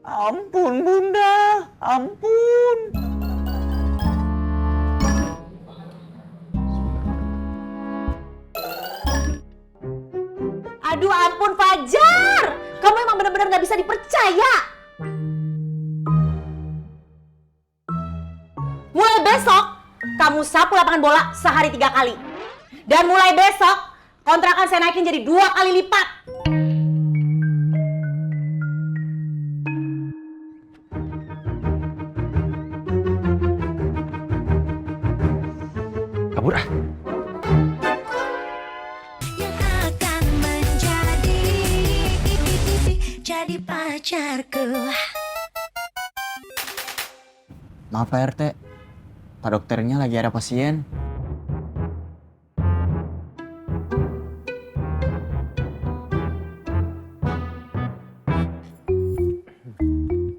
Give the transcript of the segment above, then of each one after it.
Ampun Bunda, ampun. Aduh ampun Fajar, kamu emang benar-benar gak bisa dipercaya. Mulai besok, kamu sapu lapangan bola sehari 3 kali. Dan mulai besok, kontrakan saya naikin jadi 2 kali lipat. Kabur ah. Jadi pacarku. Maaf Pak RT, Pak dokternya lagi ada pasien.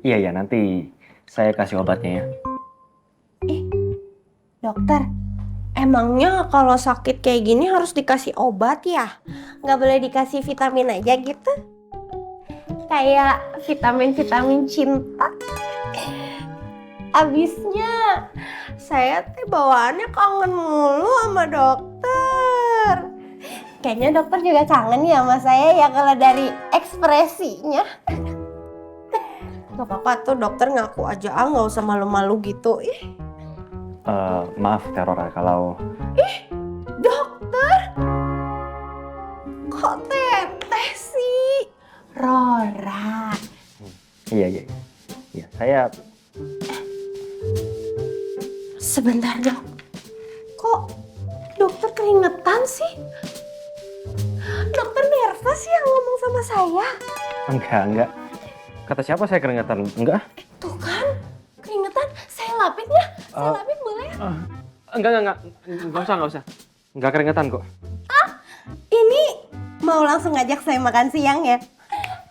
Iya ya, nanti saya kasih obatnya ya. Dokter, emangnya kalau sakit kayak gini harus dikasih obat ya? Nggak boleh dikasih vitamin aja gitu? Kayak vitamin-vitamin cinta. Abisnya saya teh bawaannya kangen mulu sama dokter. Kayaknya dokter juga kangen ya sama saya ya kalau dari ekspresinya. Gak apa-apa tuh dokter, ngaku aja nggak usah malu-malu gitu. Maaf Teror kalau Dokter, kok teteh sih? Rora. iya saya Sebentar dok, kok dokter keringetan sih? Dokter nervous ya ngomong sama saya? enggak. Kata siapa saya keringetan? Enggak. Tuh kan, keringetan. Saya lapin ya, saya lapin boleh? Enggak usah. Enggak keringetan kok. Ini mau langsung ngajak saya makan siang ya?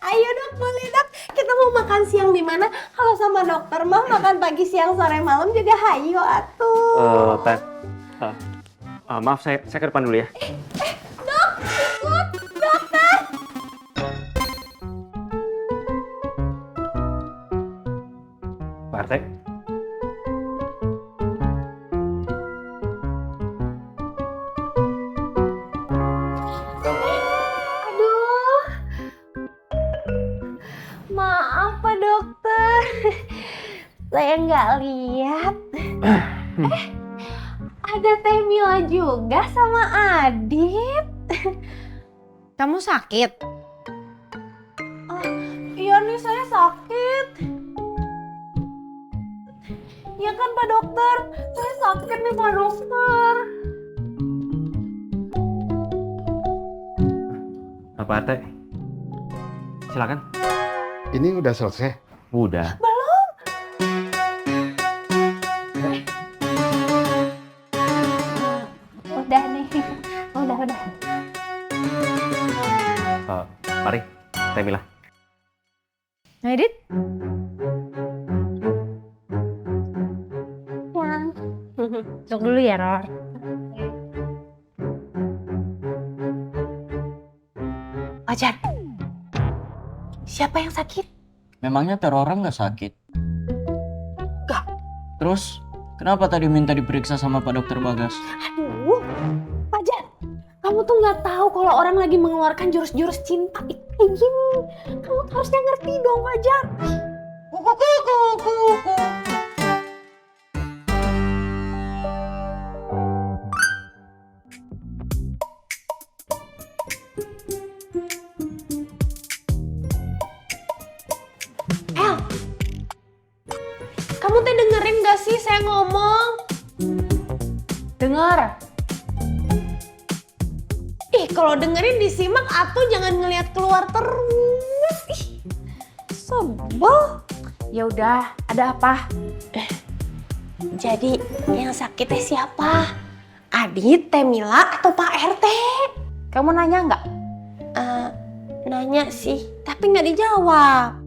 Ayo dok, boleh dok. Kita mau makan siang di mana? Kalau sama dokter mah makan pagi, siang, sore, malam juga hayo atuh. Maaf saya ke depan dulu ya. Dok, ikut dokter. Pak RT. Aduh, maaf Pak Dokter, saya nggak lihat. Ada Teh Mila juga sama Adit. Kamu sakit? Iya nih saya sakit. Ya kan Pak Dokter, saya sakit nih Pak Dokter. Pak RT. Silakan. Ini udah selesai? Udah. Udah nih, udah. Mari, Teh Mila. Adit? Yang duduk dulu ya, Ror. Wajar. Siapa yang sakit? Memangnya teror orang nggak sakit? Nggak. Terus, kenapa tadi minta diperiksa sama Pak Dokter Bagas? Aduh, Wajar. Kamu tuh nggak tahu kalau orang lagi mengeluarkan jurus-jurus cinta itu kayak gini. Kamu tuh harusnya ngerti dong, Wajar. El, kamu teh dengerin gak sih saya ngomong? Dengar. Ih, kalau dengerin disimak atuh, jangan ngelihat keluar terus. Ih, sebel. Ya udah, ada apa? Jadi yang sakit teh siapa? Adit, Teh Mila, atau Pak RT? Kamu nanya nggak? Nanya sih, tapi nggak dijawab.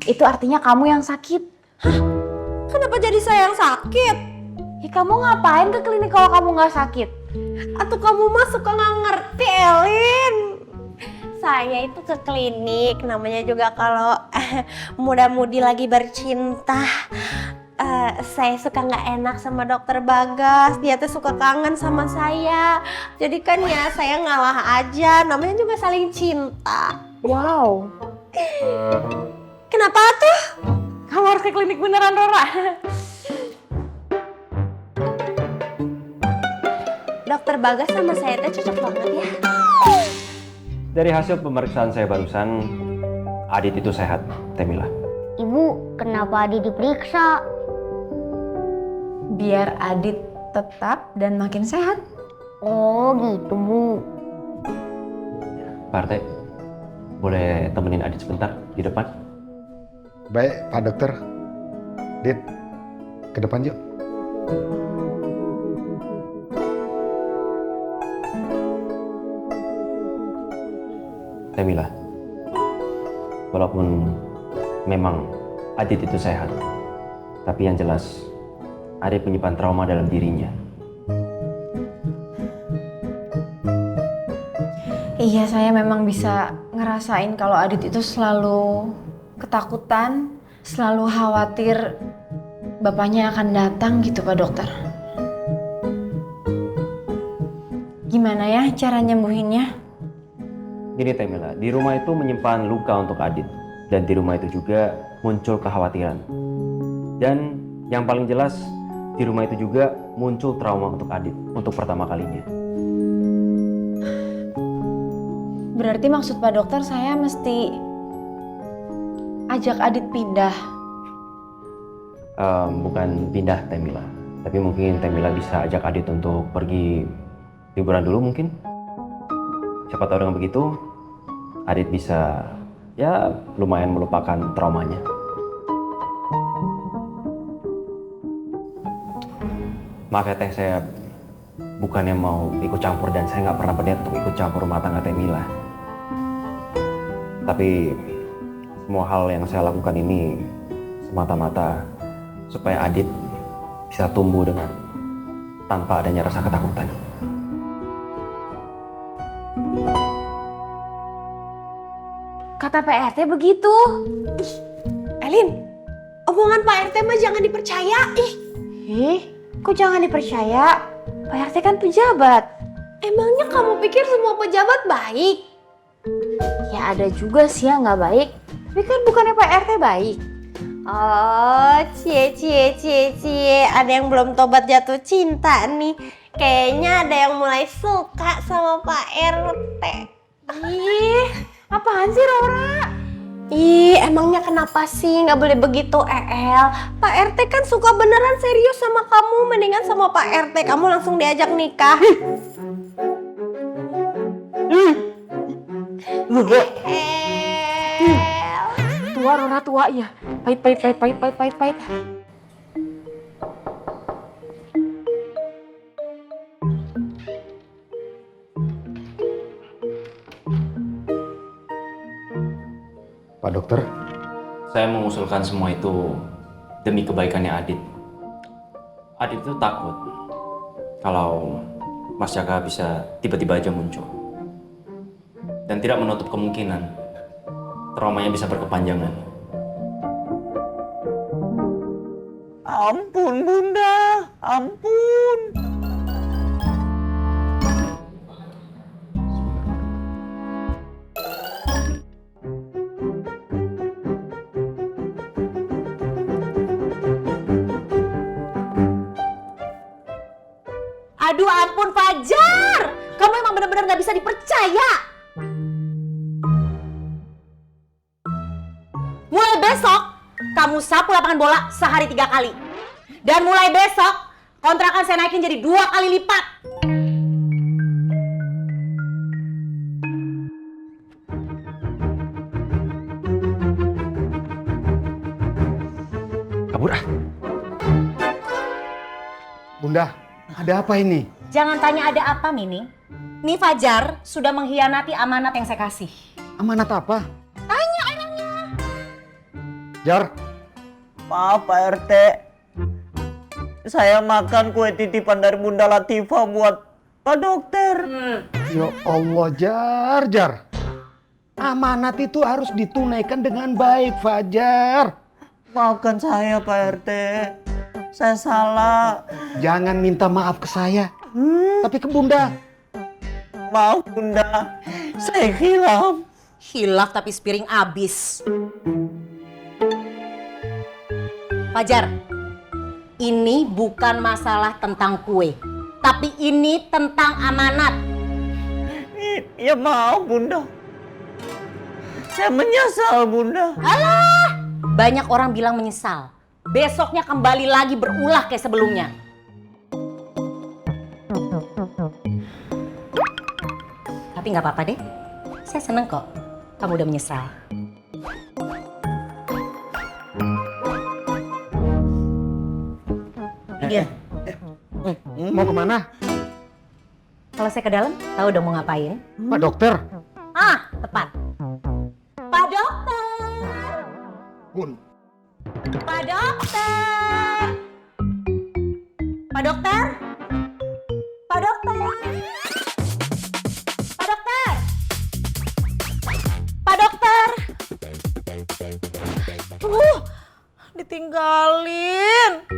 Itu artinya kamu yang sakit. Hah? Kenapa jadi saya yang sakit? Ya kamu ngapain ke klinik kalau kamu nggak sakit? Atau kamu mah suka nggak ngerti, Elin? Saya itu ke klinik, namanya juga kalau muda-mudi lagi bercinta. Saya suka nggak enak sama dokter Bagas, dia tuh suka kangen sama saya. Jadi kan ya saya ngalah aja, namanya juga saling cinta. Wow. Kenapa tuh? Kamu harus ke klinik beneran, Rora. Dokter Bagas sama saya tuh cocok banget ya. Dari hasil pemeriksaan saya barusan, Adit itu sehat, Temila. Ibu, kenapa Adi diperiksa? Biar Adit tetap dan makin sehat. Oh gitu, Bu. Pak RT, boleh temenin Adit sebentar di depan? Baik, Pak Dokter. Dit, ke depan yuk. Temila, walaupun memang Adit itu sehat, tapi yang jelas Adit menyimpan trauma dalam dirinya. Iya, saya memang bisa ngerasain kalau Adit itu selalu ketakutan, selalu khawatir bapaknya akan datang gitu, Pak Dokter. Gimana ya cara nyembuhinnya? Gini Temila, di rumah itu menyimpan luka untuk Adit, dan di rumah itu juga muncul kekhawatiran. Dan yang paling jelas, di rumah itu juga muncul trauma untuk Adit untuk pertama kalinya. Berarti maksud Pak Dokter saya mesti ajak Adit pindah. Bukan pindah Temila, tapi mungkin Temila bisa ajak Adit untuk pergi liburan dulu mungkin. Siapa tahu dengan begitu, Adit bisa ya lumayan melupakan traumanya. Maaf ya Teh, saya bukannya mau ikut campur dan saya nggak pernah berniat untuk ikut campur rumah tangga Temila. Tapi semua hal yang saya lakukan ini semata-mata supaya Adit bisa tumbuh dengan tanpa adanya rasa ketakutan. Kata Pak RT begitu. Ih, Elin, omongan Pak RT mah jangan dipercaya. Kok jangan dipercaya? Pak RT kan pejabat. Emangnya kamu pikir semua pejabat baik? Ya ada juga sih yang nggak baik. Tapi kan bukannya Pak RT baik. Oh, cie. Ada yang belum tobat jatuh cinta nih. Kayaknya ada yang mulai suka sama Pak RT. Ih, apaan sih Rora? Ih, emangnya kenapa sih nggak boleh begitu, El? Pak RT kan suka beneran serius sama kamu. Mendingan sama Pak RT kamu langsung diajak nikah. Tua Rora tua ya. Pahit. Pak Dokter, Saya mengusulkan semua itu demi kebaikannya Adit. Adit itu takut kalau Mas Jaka bisa tiba-tiba aja muncul. Dan tidak menutup kemungkinan traumanya bisa berkepanjangan. Ampun Bunda, ampun. Aduh ampun Fajar, kamu emang benar-benar nggak bisa dipercaya. Mulai besok, kamu sapu lapangan bola sehari 3 kali. Dan mulai besok, kontrakan saya naikin jadi 2 kali lipat. Kabur ah. Bunda, ada apa ini? Jangan tanya ada apa, Mini. Nih Fajar sudah mengkhianati amanat yang saya kasih. Amanat apa? Jar, Maaf Pak RT. Saya makan kue titipan dari Bunda Latifah buat Pak Dokter. ya Allah, Jar. Amanat itu harus ditunaikan dengan baik, Fajar. Maafkan saya Pak RT. Saya salah. Jangan minta maaf ke saya, tapi ke Bunda. Maaf Bunda. Saya hilaf. Hilaf tapi sepiring abis. Fajar, ini bukan masalah tentang kue, tapi ini tentang amanat. Ya maaf Bunda. Saya menyesal Bunda. Alah, banyak orang bilang menyesal. Besoknya kembali lagi berulah kayak sebelumnya. Tapi nggak apa-apa deh, saya seneng kok kamu udah menyesal. Iya. Mau kemana? Kalau saya ke dalam, tahu udah mau ngapain? Pak Dokter. Ah, tepat. Pak Dokter! Bun. Pak Dokter! Pak Dokter! Pak Dokter! Pak Dokter! Pak Dokter! Ditinggalin.